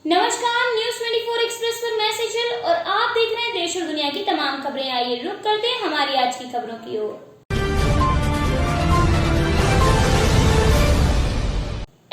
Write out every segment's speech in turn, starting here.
नमस्कार, news 24 express पर मैं सेजल और आप देख रहे हैं देश और दुनिया की तमाम खबरें। आइए रुक करते हैं हमारी आज की खबरों की ओर।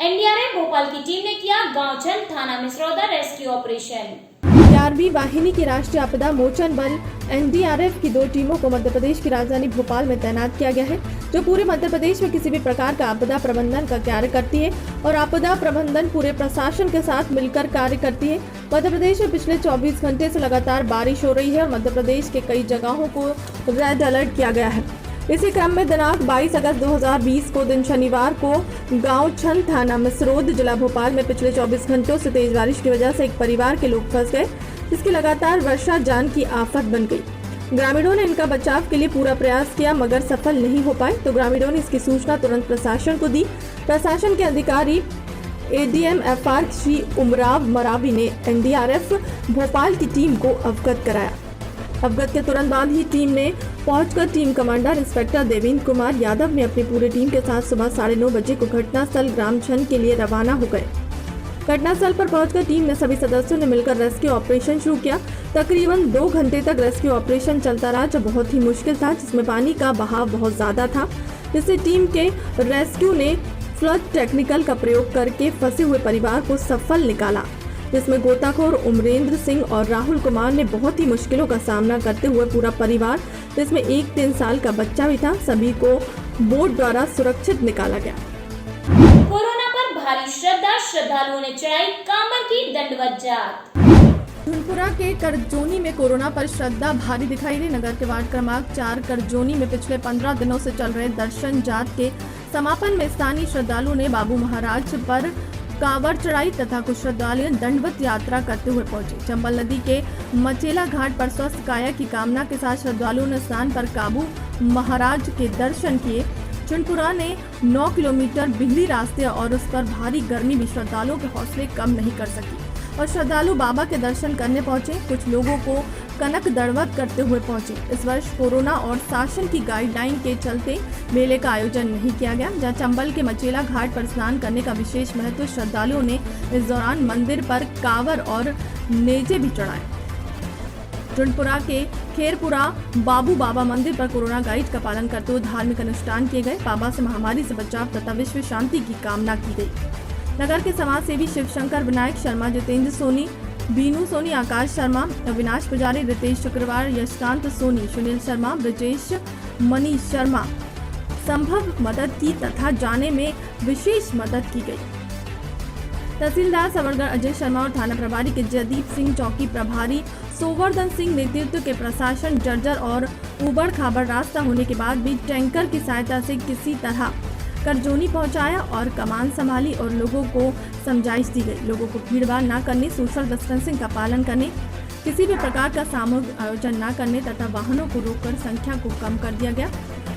एनडीआरएफ भोपाल की टीम ने किया गांव छन थाना मिसरौदा रेस्क्यू ऑपरेशन। 11वीं वाहिनी की राष्ट्रीय आपदा मोचन बल एनडीआरएफ की 2 टीमों को मध्य प्रदेश की राजधानी भोपाल में तैनात किया गया है, जो पूरे मध्य प्रदेश में किसी भी प्रकार का आपदा प्रबंधन का कार्य करती है और आपदा प्रबंधन पूरे प्रशासन के साथ मिलकर कार्य करती है। मध्य प्रदेश में पिछले 24 घंटे से लगातार बारिश हो रही है और मध्य प्रदेश के कई जगहों को रेड अलर्ट किया गया है। इसी क्रम में दिनांक 22 अगस्त 2020 को दिन शनिवार को गांव छन थाना मिसरोद जिला भोपाल में पिछले 24 घंटों से तेज बारिश की वजह से एक परिवार के लोग फंस गए, जिसकी लगातार वर्षा जान की आफत बन गई। ग्रामीणों ने इनका बचाव के लिए पूरा प्रयास किया मगर सफल नहीं हो पाए, तो ग्रामीणों ने इसकी सूचना तुरंत प्रशासन को दी। प्रशासन के अधिकारी एडीएम एफआर श्री उमराव मरावी ने एनडीआरएफ भोपाल की टीम को अवगत कराया। अवगत के तुरंत बाद ही टीम ने पहुंचकर team commander inspector Devendra Kumar Yadav ने अपनी पूरी टीम के साथ सुबह 9:30 बजे को घटनास्थल ग्राम छन के लिए रवाना हो गए। घटनास्थल पर पहुंचकर टीम ने सभी सदस्यों ने मिलकर रेस्क्यू ऑपरेशन शुरू किया। तकरीबन 2 घंटे तक रेस्क्यू ऑपरेशन चलता रहा, जो बहुत ही मुश्किल था, जिसमें पानी का बहाव बहुत ज्यादा था, जिससे टीम के रेस्क्यू ने फ्लड टेक्निकल का प्रयोग करके फंसे हुए परिवार को सफल निकाला, जिसमें गोताखोर उमरेंद्र सिंह और राहुल कुमार ने बहुत ही मुश्किलों का सामना करते हुए पूरा परिवार, जिसमें एक 3 साल का बच्चा भी था, सभी को बोट द्वारा सुरक्षित निकाला गया। कोरोना पर भारी श्रद्धा, श्रद्धालुओं ने चढ़ाई कांवर की दंडवत जात। धनपुरा के करजोनी में कोरोना पर श्रद्धा भारी दिखाई दी। नगर के वार्ड क्रमांक 4 करजोनी में पिछले 15 दिनों से चल रहे दर्शन जात के समापन में स्थानीय श्रद्धालुओं ने बाबू महाराज पर कांवर चढ़ाई तथा कुछ श्रद्धालु दंडवत यात्रा करते हुए पहुंचे। चंबल नदी के मचेला घाट पर स्वस्थ काया की कामना के साथ श्रद्धालुओं ने स्नान पर काबू महाराज के दर्शन किए। चुनपुरा ने 9 किलोमीटर बिजली रास्ते और उस पर भारी गर्मी भी श्रद्धालुओं के हौसले कम नहीं कर सकी और श्रद्धालु बाबा के दर्शन करने पहुंचे। कुछ लोगों को कनक दंडवत करते हुए पहुंचे। इस वर्ष कोरोना और शासन की गाइडलाइन के चलते मेले का आयोजन नहीं किया गया, जहां चंबल के मचेला घाट पर स्नान करने का विशेष महत्व श्रद्धालुओं ने इस दौरान मंदिर पर कांवर और नेजे भी चढ़ाए। चुनपुरा के खेरपुरा बाबू बाबा मंदिर पर कोरोना गाइड का पालन करते हुए धार्मिक अनुष्ठान किए गए। बाबा से महामारी से बचाव तथा विश्व शांति की कामना की गई। नगर के समाज सेवी शिवशंकर, विनायक शर्मा, जितेंद्र सोनी, बीनू सोनी, आकाश शर्मा, अविनाश पुजारी, रितेश शुक्रवार, यशकांत सोनी, सुनील शर्मा, ब्रजेश, मनीष शर्मा संभव मदद की तथा जाने में विशेष मदद की गई। तहसीलदार सवरगढ़ अजय शर्मा और थाना प्रभारी के जयदीप सिंह, चौकी प्रभारी सोवर्धन सिंह नेतृत्व के प्रशासन जर्जर और उबड़ खाबड़ रास्ता होने के बाद भी टैंकर की सहायता से किसी तरह करजोनी पहुंचाया और कमान संभाली और लोगों को समझाइश दी गई। लोगों को भीड़भाड़ न करने, सोशल डिस्टेंसिंग का पालन करने, किसी भी प्रकार का सामूहिक आयोजन न करने तथा वाहनों को रोककर संख्या को कम कर दिया गया।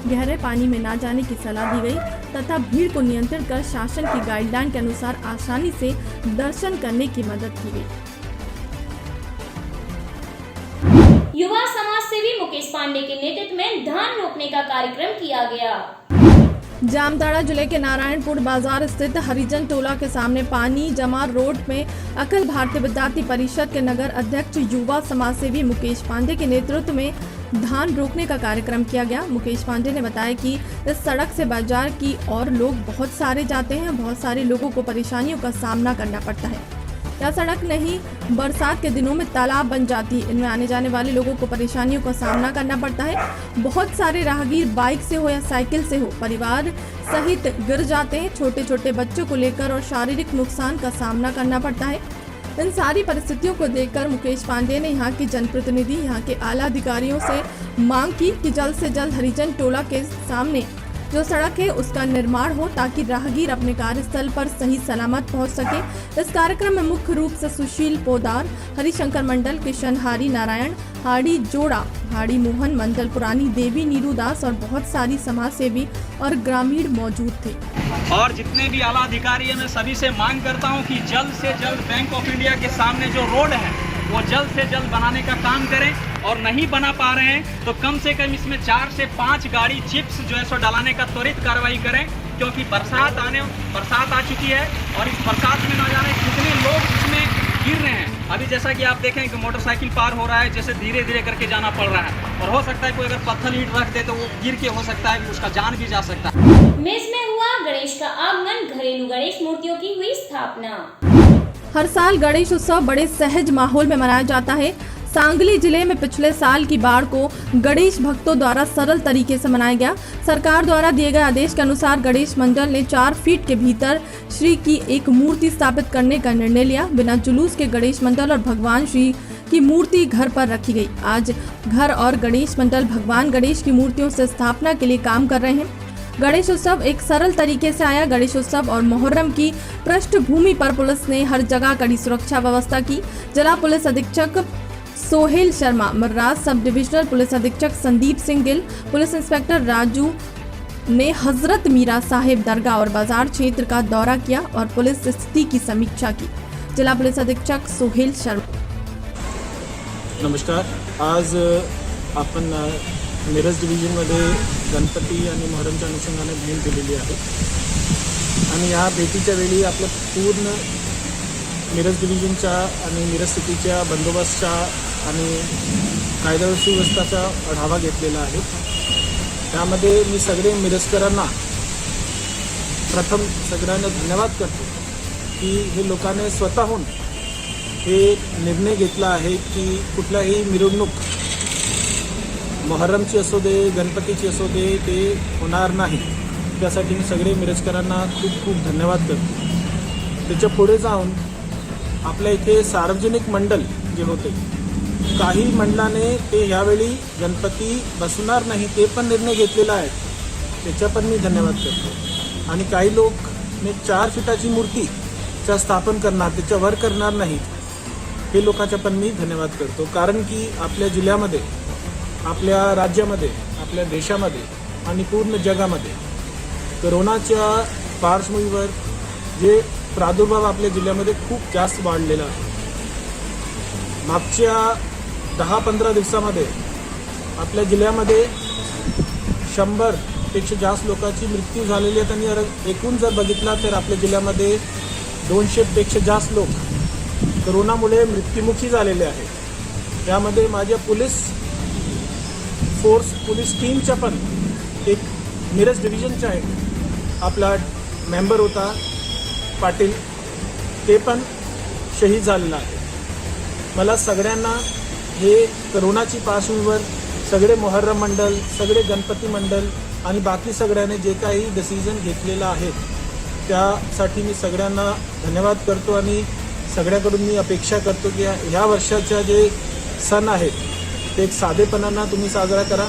गहरे पानी में न जाने की सलाह दी गई तथा भीड़ को नियंत्रित कर शासन की गाइडलाइन के अनुसार आसानी से दर्शन करने की मदद की गई। युवा समाज सेवी मुकेश पांडे के नेतृत्व में धान रोपने का कार्यक्रम किया गया। जामताड़ा जिले के नारायणपुर बाजार स्थित हरिजन टोला के सामने पानी जमा रोड में अखिल भारतीय विद्यार्थी परिषद के नगर अध्यक्ष युवा समाज सेवी मुकेश पांडे के नेतृत्व में धान रोकने का कार्यक्रम किया गया। मुकेश पांडे ने बताया कि इस सड़क से बाजार की और लोग बहुत सारे जाते हैं, बहुत सारे लोगों को परेशानियों का सामना करना पड़ता है। यह सड़क नहीं बरसात के दिनों में तालाब बन जाती है, इनमें आने जाने वाले लोगों को परेशानियों का सामना करना पड़ता है। बहुत सारे राहगीर बाइक से हो या साइकिल से हो परिवार सहित गिर जाते हैं। छोटे छोटे बच्चों को लेकर और शारीरिक नुकसान का सामना करना पड़ता है। इन सारी परिस्थितियों को देखकर मुकेश पांडे ने यहाँ के जनप्रतिनिधि, यहाँ के आला अधिकारियों से मांग की कि जल्द से जल्द हरिजन टोला के सामने जो सड़क है उसका निर्माण हो ताकि राहगीर अपने कार्यस्थल पर सही सलामत पहुंच सके। इस कार्यक्रम में मुख्य रूप से सुशील पोदार, हरिशंकर मंडल, किशन हारी नारायण, हाड़ी जोड़ा, हाड़ी मोहन मंडल, पुरानी देवी, नीरू दास और बहुत सारी समाज सेवी और ग्रामीण मौजूद थे। और जितने भी आला अधिकारी हैं, मैं सभी से मांग करता हूं कि जल्द से जल्द बैंक ऑफ इंडिया के सामने जो रोड है वो जल्द से जल्द बनाने का काम करें और नहीं बना पा रहे हैं तो कम से कम इसमें 4 से 5 गाड़ी चिप्स जो है सो डालने का त्वरित कार्रवाई करें, क्योंकि बरसात आ चुकी है और इस बरसात में न जाने कितने लोग इसमें गिर रहे हैं। अभी जैसा कि आप देखें कि मोटरसाइकिल पार हो रहा है, जैसे धीरे धीरे करके जाना पड़ रहा है, और हो सकता है कोई अगर पत्थर ईंट रख दे तो वो गिर के हो सकता है कि उसका जान भी जा सकता है। मेष में हुआ गणेश का आगमन, घरेलू गणेश मूर्तियों की हुई स्थापना। हर साल गणेश उत्सव बड़े सहज माहौल में मनाया जाता है। सांगली जिले में पिछले साल की बाढ़ को गणेश भक्तों द्वारा सरल तरीके से मनाया गया। सरकार द्वारा दिए गए आदेश के अनुसार गणेश मंडल ने 4 फीट के भीतर श्री की एक मूर्ति स्थापित करने का निर्णय लिया। बिना जुलूस के गणेश मंडल और भगवान श्री की मूर्ति घर पर रखी गई। आज घर और गणेश मंडल भगवान गणेश की मूर्तियों से स्थापना के लिए काम कर रहे हैं। गणेश उत्सव एक सरल तरीके से आया। गणेश उत्सव और मुहर्रम की पृष्ठभूमि पर पुलिस ने हर जगह कड़ी सुरक्षा व्यवस्था की। जिला पुलिस अधीक्षक Sohail Sharma, मर्राज sub divisional police अधीक्षक संदीप सिंह गिल, पुलिस इंस्पेक्टर राजू ने हजरत मीरा साहिब दरगाह और बाजार क्षेत्र का दौरा किया और पुलिस स्थिति की समीक्षा की। जिला पुलिस अधीक्षक सोहेल शर्मा। नमस्कार, आज आपण मिरज डिव्हिजनमध्ये गणपती आणि मोहरमच्या अनुषंगाने भेट दिलेली आहे आणि या भेटीच्या वेळी आपलं पूर्ण मिरज डिव्हिजनच्या आणि मिरज सिटीच्या बंदोबस्तच्या आणि कायदा सुव्यवस्थेचा आढावा घेतलेला आहे। त्यामध्ये मी सगळे मिरजकरांना प्रथम सगळ्यांना धन्यवाद करतो की हे लोकांनी स्वतःहून हे निर्णय घेतला आहे की कुठलाही मिरवणूक मुहर्रमची असो दे, गणपतीची असो दे, ते होणार नाही। त्यासाठी मी सगळे मिरजकरांना खूप खूप धन्यवाद करतो। त्याच्या पुढे जाऊन आपल्या इथे सार्वजनिक मंडळ जे होते, काही मंडळाने ते यावेळी गणपती बसवणार नाही ते पण निर्णय घेतलेला आहे, त्याच्या पण मी धन्यवाद करतो। आणि काही लोक ने 4 फीटाची मूर्तीचं स्थापन करणार, त्याच्यावर करणार नाही, हे लोकांचा पण मी धन्यवाद करतो। कारण की आपल्या जिल्ह्यामध्ये, आपल्या राज्यामध्ये, आपल्या देशामध्ये आणि पूर्ण जगामध्ये कोरोनाच्या पार्श्वभूमीवर जे प्रादुर्भाव आपल्या जिल्ह्यामध्ये खूप जास्त वाढलेला आहे। मागच्या 10-15 दिवसामध्ये आपल्या जिल्ह्यामध्ये 100 पेक्षा जास्त लोकांची मृत्यू झालेली आहे आणि एकूण जर बघितला तर आपल्या जिल्ह्यामध्ये 200 पेक्षा जास्त लोक कोरोनामुळे मृत्युमुखी झालेले आहेत। त्यामध्ये माझ्या पोलीस टीमच्या पण एक मिरज डिव्हिजनचा एक आपला मेंबर होता पाटील, ते पण शहीद झालेला आहे। मला सगळ्यांना हे कोरोनाची पार्श्वभूमीवर सगळे मुहर्रम मंडळ, सगळे गणपती मंडळ आणि बाकी सगळ्यांनी जे काही डिसिजन घेतलेला आहे त्यासाठी मी सगळ्यांना धन्यवाद करतो आणि सगळ्याकडून मी अपेक्षा करतो की ह्या वर्षाच्या जे सण आहेत ते एक साधेपणानं तुम्ही साजरा करा।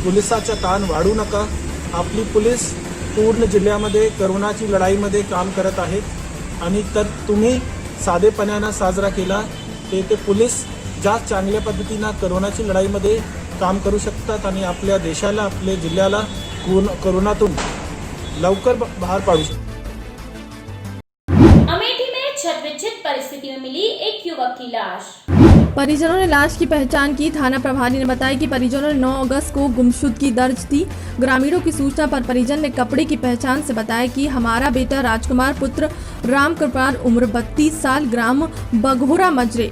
पोलिसाचा ताण वाढू नका। आपली पोलीस पूर्ण जिल्ह्यामध्ये कोरोनाची लढाईमध्ये काम करत आहेत आणि तर तुम्ही साधेपणानं साजरा केला ते पोलीस जास्त चांगल्या पद्धतीनं कोरोनाची लढाईमध्ये काम करू शकतात आणि आपल्या देशाला, आपल्या जिल्ह्याला कोरोनातून लवकर बाहेर पाडू शकतात। अमेठी में छत-विच्छित परिस्थिति में मिली एक युवक की लाश। परिजनों ने लाश की पहचान की। थाना प्रभारी ने बताया कि परिजनों ने 9 अगस्त को गुमशुदगी दर्ज थी। ग्रामीणों की सूचना पर परिजन ने कपड़े की पहचान से बताया कि हमारा बेटा राजकुमार पुत्र रामकृपाल उम्र 32 साल ग्राम बघोरा मजरे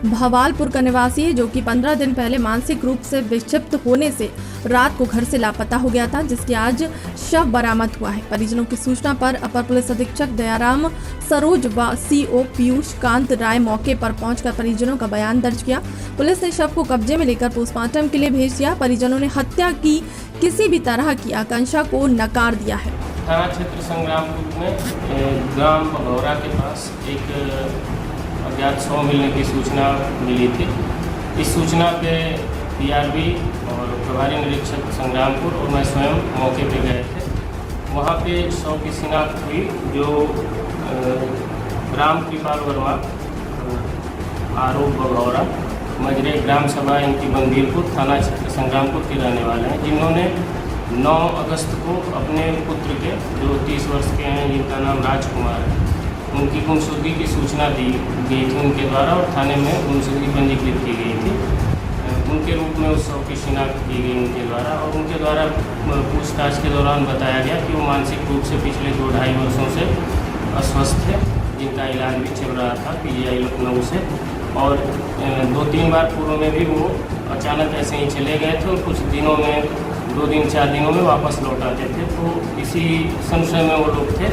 भवालपुर का निवासी है, जो कि 15 दिन पहले मानसिक रूप से विक्षिप्त होने से रात को घर से लापता हो गया था, जिसकी आज शव बरामद हुआ है। परिजनों की सूचना पर अपर पुलिस अधीक्षक दयाराम सरोज व CO पीयूष कांत राय मौके पर पहुंचकर परिजनों का बयान दर्ज किया। पुलिस ने शव को कब्जे में लेकर पोस्टमार्टम के लिए भेज दिया। परिजनों ने हत्या की किसी भी तरह की आकांक्षा को नकार दिया है। थाना क्षेत्र संग्रामपुर में ग्राम बघौरा के पास एक अज्ञात शव मिलने की सूचना मिली थी। इस सूचना पे PRB और प्रभारी निरीक्षक संग्रामपुर और मैं स्वयं मौके पे गए थे। वहाँ पे शव की शिनाख्त हुई, जो रामकृपाल वर्मा आरोप बघौरा मजरे ग्राम सभा इनकी बंदीरपुर थाना क्षेत्र संग्रामपुर के रहने वाले हैं, जिन्होंने 9 अगस्त को अपने पुत्र के, जो 30 वर्ष के हैं, जिनका नाम राजकुमार है, उनकी गुमशुदगी की सूचना दी गई थी उनके द्वारा और थाने में गुमशुदगी पंजीकृत की गई थी। उनके रूप में उस शव की शिनाख्त की गई उनके द्वारा और उनके द्वारा पूछताछ के दौरान बताया गया कि वो मानसिक रूप से पिछले 2-2.5 वर्षों से अस्वस्थ थे, जिनका इलाज भी चल रहा था PGI लखनऊ से, और 2-3 बार पूर्व में भी वो अचानक ऐसे ही चले गए थे और कुछ दिनों में 2 दिन 4 दिनों में वापस लौट आते थे। तो इसी संशय में वो लोग थे।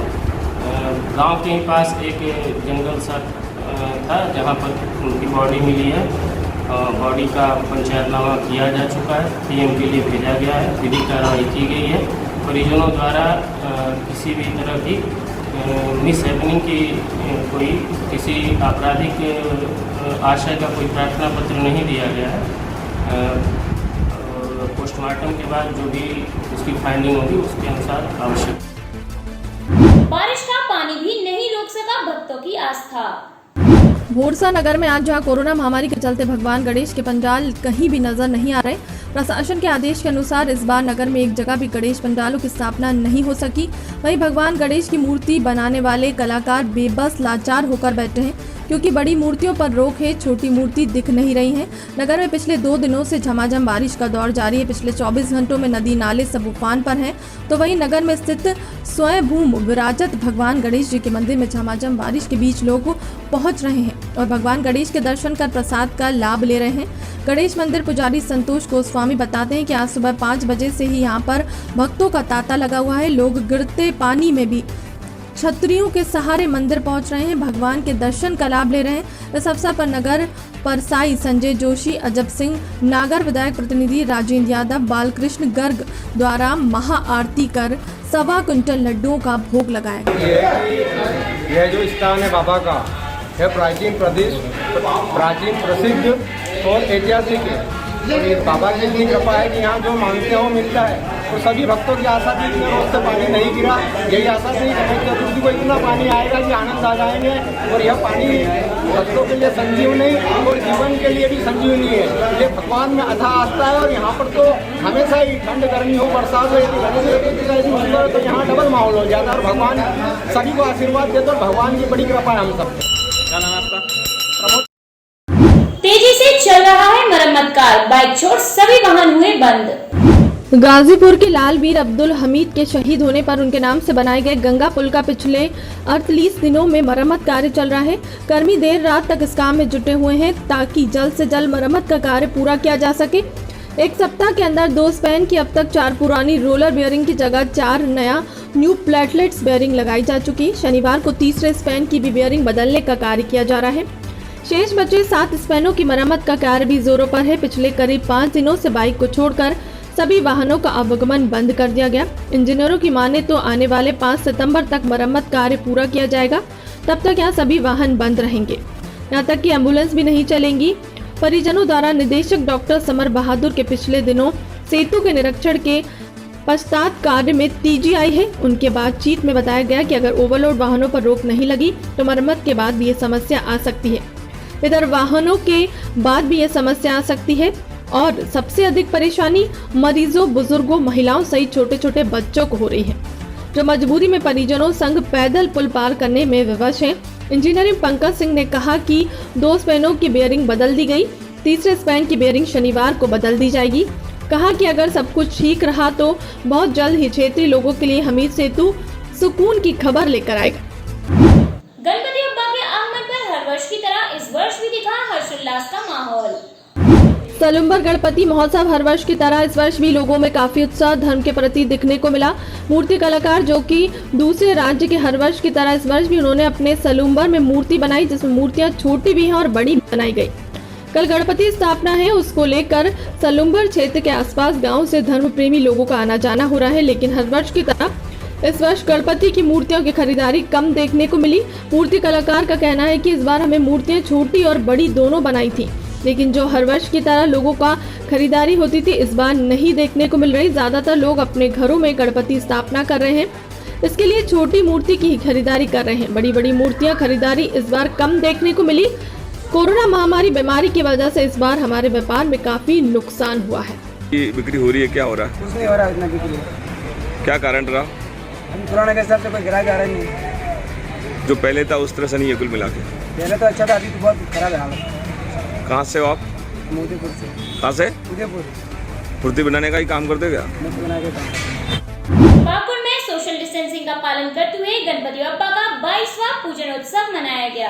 गांव के ही पास एक जंगल सा था जहां पर उनकी बॉडी मिली है। बॉडी का पंचायतनामा किया जा चुका है, PM के लिए भेजा गया है, विधिक कार्रवाई की गई है। परिजनों द्वारा किसी भी तरह की मिसहैपनिंग की कोई किसी आपराधिक आशय का कोई प्रार्थना पत्र नहीं दिया गया है। पोस्टमार्टम के बाद जो भी उसकी फाइंडिंग होगी उसके अनुसार आवश्यक। बारिश का पानी भी नहीं रोक सका भक्तों की आस्था। भोरसा नगर में आज जहां कोरोना महामारी के चलते भगवान गणेश के पंडाल कहीं भी नजर नहीं आ रहे, प्रशासन के आदेश के अनुसार इस बार नगर में एक जगह भी गणेश पंडालों की स्थापना नहीं हो सकी। वहीं भगवान गणेश की मूर्ति बनाने वाले कलाकार बेबस लाचार होकर बैठे हैं, क्योंकि बड़ी मूर्तियों पर रोक है, छोटी मूर्ति दिख नहीं रही है। नगर में पिछले 2 दिनों से झमाझम बारिश का दौर जारी है। पिछले 24 घंटों में नदी नाले सब उफान पर हैं। तो वहीं नगर में स्थित स्वयंभू विराजत भगवान गणेश जी के मंदिर में झमाझम बारिश के बीच लोग पहुंच रहे हैं और भगवान गणेश के दर्शन कर प्रसाद का लाभ ले रहे हैं। गणेश मंदिर पुजारी संतोष गोस्वामी बताते हैं कि आज सुबह 5 बजे से ही यहाँ पर भक्तों का तांता लगा हुआ है। लोग गिरते पानी में भी छतरियों के सहारे मंदिर पहुंच रहे हैं, भगवान के दर्शन का लाभ ले रहे हैं। इस अवसर पर नगर परसाई संजय जोशी, अजब सिंह, नागर विधायक प्रतिनिधि राजेंद्र यादव, बालकृष्ण गर्ग द्वारा महाआरती कर 1.25 क्विंटल लड्डुओं का भोग लगाया गया। यह जो स्थान है बाबा का, यह प्राचीन प्रसिद्ध और ऐतिहासिक है। और ये बाबा की इतनी कृपा है कि यहाँ जो मांगते हैं वो मिलता है। और सभी भक्तों की आशा थी कि रोज से पानी नहीं गिरा, यही आशा थी कि को इतना पानी आएगा कि आनंद आ जाएंगे। और यह पानी भक्तों के लिए संजीवनी और जीवन के लिए भी संजीवनी है। ये भगवान में अथाह आस्था है। और यहाँ पर तो हमेशा ही ठंड गर्मी हो बरसात हो, यदि तो यहाँ डबल माहौल हो जाता है। और भगवान सभी को आशीर्वाद देते और भगवान की बड़ी कृपा है हम सब पे। क्या नाम है आपका? तेजी से चल रहा है मरम्मत कार्य, बाइक छोड़ सभी वाहन हुए बंद। गाजीपुर के लालवीर अब्दुल हमीद के शहीद होने पर उनके नाम से बनाए गए गंगा पुल का पिछले 38 दिनों में मरम्मत कार्य चल रहा है। कर्मी देर रात तक इस काम में जुटे हुए हैं ताकि जल्द से जल्द मरम्मत का कार्य पूरा किया जा सके। एक सप्ताह के अंदर 2 स्पैन की अब तक 4 पुरानी रोलर बेयरिंग की जगह 4 नया न्यू प्लेटलेट्स बेयरिंग लगाई जा चुकी। शनिवार को तीसरे स्पैन की भी बेयरिंग बदलने का कार्य किया जा रहा है। शेष बचे 7 स्पैनों की मरम्मत का कार्य भी जोरों पर है। पिछले करीब 5 दिनों से बाइक को छोड़कर सभी वाहनों का आवागमन बंद कर दिया गया। इंजीनियरों की माने तो आने वाले 5 सितंबर तक मरम्मत कार्य पूरा किया जाएगा। तब तक यहाँ सभी वाहन बंद रहेंगे, यहाँ तक कि एम्बुलेंस भी नहीं चलेंगी। परिजनों द्वारा निदेशक डॉक्टर समर बहादुर के पिछले दिनों सेतु के निरीक्षण के पश्चात कार्य में तेजी आई है। उनके बातचीत में बताया गया कि अगर ओवरलोड वाहनों पर रोक नहीं लगी तो मरम्मत के बाद भी ये समस्या आ सकती है। इधर वाहनों के बाद भी ये समस्या आ सकती है और सबसे अधिक परेशानी मरीजों, बुजुर्गों, महिलाओं सहित छोटे छोटे बच्चों को हो रही है, जो मजबूरी में परिजनों संग पैदल पुल पार करने में विवश है। इंजीनियरिंग पंकज सिंह ने कहा कि 2 स्पैनों की बेयरिंग बदल दी गई, तीसरे स्पैन की बेयरिंग शनिवार को बदल दी जाएगी। कहा कि अगर सब कुछ ठीक रहा तो बहुत जल्द ही क्षेत्रीय लोगों के लिए हमीद सेतु सुकून की खबर लेकर आएगा। गणपति बप्पा के आगमन पर हर वर्ष की तरह इस वर्ष भी दिखा हर्षोल्लास का माहौल। सलुम्बर गणपति महोत्सव हर वर्ष की तरह इस वर्ष भी लोगों में काफी उत्साह धर्म के प्रति दिखने को मिला। मूर्ति कलाकार जो कि दूसरे राज्य के हर वर्ष की तरह इस वर्ष भी उन्होंने अपने सलुम्बर में मूर्ति बनाई, जिसमें मूर्तियां छोटी भी हैं और बड़ी बनाई गई। कल गणपति स्थापना है, उसको लेकर सलुम्बर क्षेत्र के आसपास गाँव से धर्म प्रेमी लोगों का आना जाना हो रहा है। लेकिन हर वर्ष की तरह इस वर्ष गणपति की मूर्तियों की खरीदारी कम देखने को मिली। मूर्ति कलाकार का कहना है कि इस बार हमें मूर्तियां छोटी और बड़ी दोनों बनाई थी, लेकिन जो हर वर्ष की तरह लोगों का खरीदारी होती थी इस बार नहीं देखने को मिल रही। ज्यादातर लोग अपने घरों में गणपति स्थापना कर रहे हैं, इसके लिए छोटी मूर्ति की खरीदारी कर रहे हैं। बड़ी बड़ी मूर्तियां खरीदारी इस बार कम देखने को मिली। कोरोना महामारी बीमारी की वजह से इस बार हमारे व्यापार में काफी नुकसान हुआ है। बिक्री हो रही है, क्या हो रहा है? कुछ नहीं हो रहा इतना बिक्री। क्या कारण रहा? पुराने के हिसाब से कोई ग्राहक आ रहा नहीं। जो पहले था उस तरह से नहीं है कुल मिला के? पहले तो अच्छा था, अभी तो बहुत खराब है हालत। कहाँ से हो आप? मोदीपुर से। कहाँ से? उदयपुर। मूर्ति बनाने का ही काम करते हो क्या? मूर्ति बना के काम। पाकुड़ में सोशल डिस्टेंसिंग का पालन करते हुए गणपति बप्पा का 22वां पूजन उत्सव मनाया गया।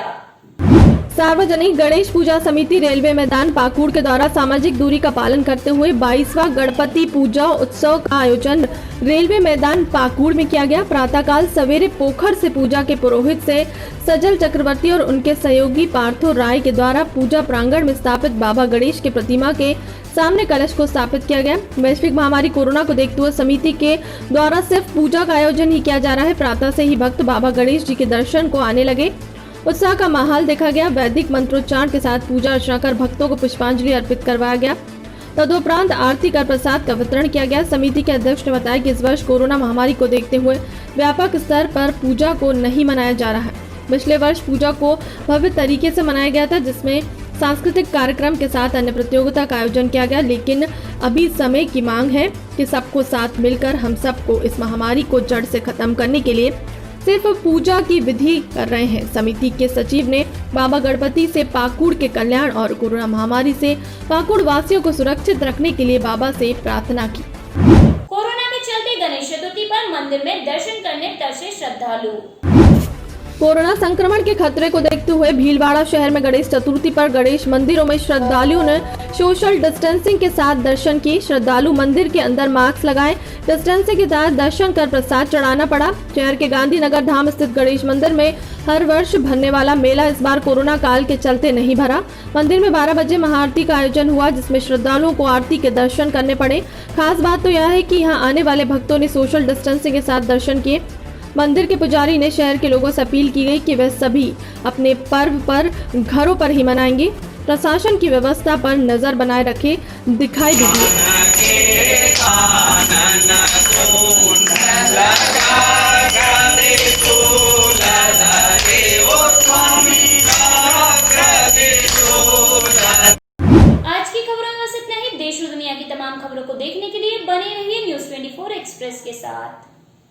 सार्वजनिक गणेश पूजा समिति रेलवे मैदान पाकुड़ के द्वारा सामाजिक दूरी का पालन करते हुए 22वां गणपति पूजा उत्सव का आयोजन रेलवे मैदान पाकुड़ में किया गया। प्रातःकाल सवेरे पोखर से पूजा के पुरोहित से सजल चक्रवर्ती और उनके सहयोगी पार्थो राय के द्वारा पूजा प्रांगण में स्थापित बाबा गणेश की प्रतिमा के सामने कलश को स्थापित किया गया। वैश्विक महामारी कोरोना को देखते हुए समिति के द्वारा सिर्फ पूजा का आयोजन ही किया जा रहा है। प्रातः से ही भक्त बाबा गणेश जी के दर्शन को आने लगे। उत्साह का माहौल देखा गया। वैदिक मंत्रोच्चार के साथ पूजा अर्चना कर भक्तों को पुष्पांजलि अर्पित करवाया गया। तदुपरांत आरती कर प्रसाद का वितरण किया गया। समिति के अध्यक्ष ने बताया कि इस वर्ष कोरोना महामारी को देखते हुए व्यापक स्तर पर पूजा को नहीं मनाया जा रहा है। पिछले वर्ष पूजा को भव्य तरीके से मनाया गया था, जिसमें सांस्कृतिक कार्यक्रम के साथ अन्य प्रतियोगिता का आयोजन किया गया। लेकिन अभी समय की मांग है कि सबको साथ मिलकर हम सबको इस महामारी को जड़ से खत्म करने के लिए सिर्फ पूजा की विधि कर रहे हैं। समिति के सचिव ने बाबा गणपति से पाकुड़ के कल्याण और कोरोना महामारी से पाकुड़ वासियों को सुरक्षित रखने के लिए बाबा से प्रार्थना की। कोरोना के चलते गणेश चतुर्थी पर मंदिर में दर्शन करने तरसे श्रद्धालु। कोरोना संक्रमण के खतरे को देखते हुए भीलवाड़ा शहर में गणेश चतुर्थी पर गणेश मंदिरों में श्रद्धालुओं ने सोशल डिस्टेंसिंग के साथ दर्शन किए। श्रद्धालु मंदिर के अंदर मास्क लगाए, डिस्टेंसिंग के तहत दर्शन कर प्रसाद चढ़ाना पड़ा। शहर के गांधीनगर धाम स्थित गणेश मंदिर में हर वर्ष भरने वाला मेला इस बार कोरोना काल के चलते नहीं भरा। मंदिर में 12 बजे महाआरती का आयोजन हुआ, जिसमें श्रद्धालुओं को आरती के दर्शन करने पड़े। खास बात तो यह है कि यहाँ आने वाले भक्तों ने सोशल डिस्टेंसिंग के साथ दर्शन किए। मंदिर के पुजारी ने शहर के लोगों से अपील की गई कि वे सभी अपने पर्व पर घरों पर ही मनाएंगे। प्रशासन की व्यवस्था पर नजर बनाए रखे दिखाई दीजिए। आज की खबरों में बस इतना ही। देश और दुनिया की तमाम खबरों को देखने के लिए बने रहिए न्यूज़ 24 एक्सप्रेस के साथ।